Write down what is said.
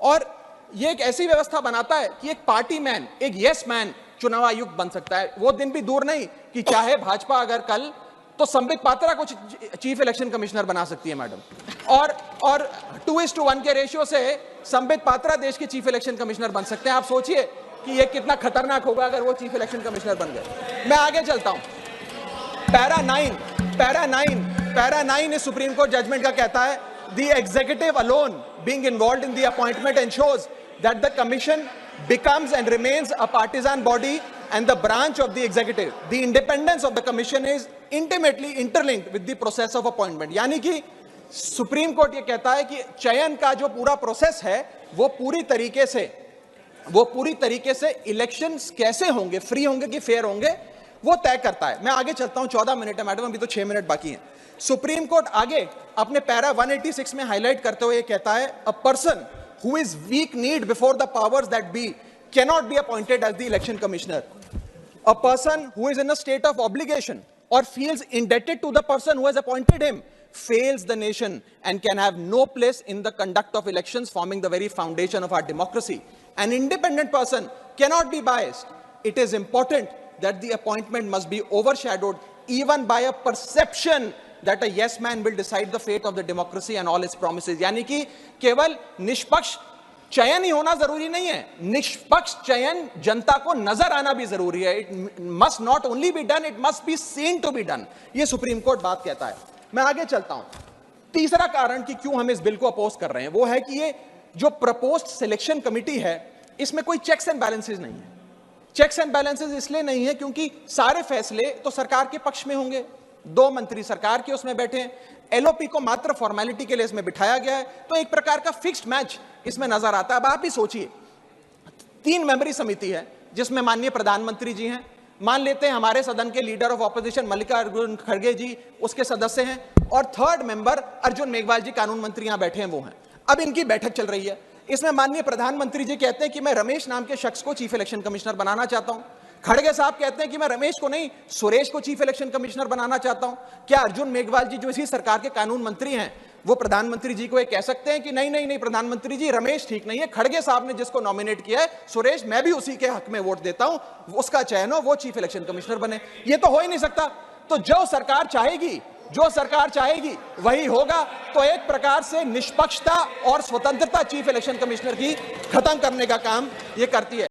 और ये एक ऐसी व्यवस्था बनाता है कि एक पार्टी मैन, एक यस मैन चुनाव आयुक्त बन सकता है। वो दिन भी दूर नहीं कि चाहे भाजपा अगर कल तो संबित पात्रा को चीफ इलेक्शन कमिश्नर बना सकती है मैडम, और 2:1 के रेशियो से संबित पात्रा देश के चीफ इलेक्शन कमिश्नर बन सकते हैं। आप सोचिए कि ये कितना खतरनाक होगा अगर वो चीफ इलेक्शन कमिश्नर बन गए। मैं आगे चलता हूं। पैरा 9 इस सुप्रीम कोर्ट जजमेंट का कहता है, the executive alone being involved in the appointment ensures that the commission becomes and remains a partisan body and the branch of the executive. The independence of the commission is intimately interlinked with the process of appointment. यानी कि supreme court ये कहता है कि चयन का जो पूरा प्रोसेस है वो पूरी तरीके से इलेक्शंस कैसे होंगे, फ्री होंगे कि फेयर होंगे, वो तय करता है। मैं आगे चलता हूं, 14 मिनट है मैडम, अभी तो 6 मिनट बाकी हैं। सुप्रीम कोर्ट आगे अपने पैरा 186 में हाईलाइट करते हुए कहता है, a person who is weak kneed before the powers that be cannot be appointed as the election commissioner. A person who is in a state of obligation or feels indebted to the person who has appointed him fails the nation and can have no place in the conduct of elections, forming the very foundation of our democracy. An independent person cannot be biased. It is important that the appointment must be overshadowed even by a perception that a yes man will decide the fate of the democracy and all its promises. यानी कि केवल निष्पक्ष चयन ही होना जरूरी नहीं है, निष्पक्ष चयन जनता को नजर आना भी जरूरी है। It must not only be done, it must be seen to be done. ये सुप्रीम कोर्ट बात कहता है। मैं आगे चलता हूं। तीसरा कारण कि क्यों हम इस बिल को अपोज कर रहे हैं वो है कि ये जो प्रपोज्ड सिलेक्शन कमिटी है इसमें कोई चेक्स एंड बैलेंसेस नहीं है। चेक्स एंड बैलेंसेस इसलिए नहीं है क्योंकि सारे फैसले तो सरकार के पक्ष में होंगे, 2 मंत्री सरकार के उसमें बैठे हैं, एलओपी को मात्र फॉर्मेलिटी के लिए इसमें बिठाया गया है, तो एक प्रकार का फिक्स्ड मैच इसमें नजर आता है। अब आप ही सोचिए, 3 मेंबरी समिति है जिसमें माननीय प्रधानमंत्री जी हैं, मान लेते हैं हमारे सदन के लीडर ऑफ ऑपोजिशन मल्लिकार्जुन खड़गे जी उसके सदस्य हैं, और 3rd मेंबर अर्जुन मेघवाल जी कानून मंत्री यहां बैठे हैं वो हैं। अब इनकी बैठक चल रही है, इसमें माननीय प्रधानमंत्री जी कहते हैं कि मैं रमेश नाम के शख्स को चीफ इलेक्शन कमिश्नर बनाना चाहता हूं। खड़गे साहब कहते हैं कि मैं रमेश को नहीं सुरेश को चीफ इलेक्शन कमिश्नर बनाना चाहता हूं। क्या अर्जुन मेघवाल जी जो इसी सरकार के कानून मंत्री हैं वो प्रधानमंत्री जी को ये कह सकते हैं कि नहीं प्रधानमंत्री जी रमेश ठीक नहीं है, खड़गे साहब ने जिसको नॉमिनेट किया है सुरेश, मैं भी उसी के हक में वोट देता हूं, उसका चयन हो, वो चीफ इलेक्शन कमिश्नर बने? ये तो हो ही नहीं सकता। तो जो सरकार चाहेगी वही होगा। तो एक प्रकार से निष्पक्षता और स्वतंत्रता चीफ इलेक्शन कमिश्नर की खत्म करने का काम ये करती है।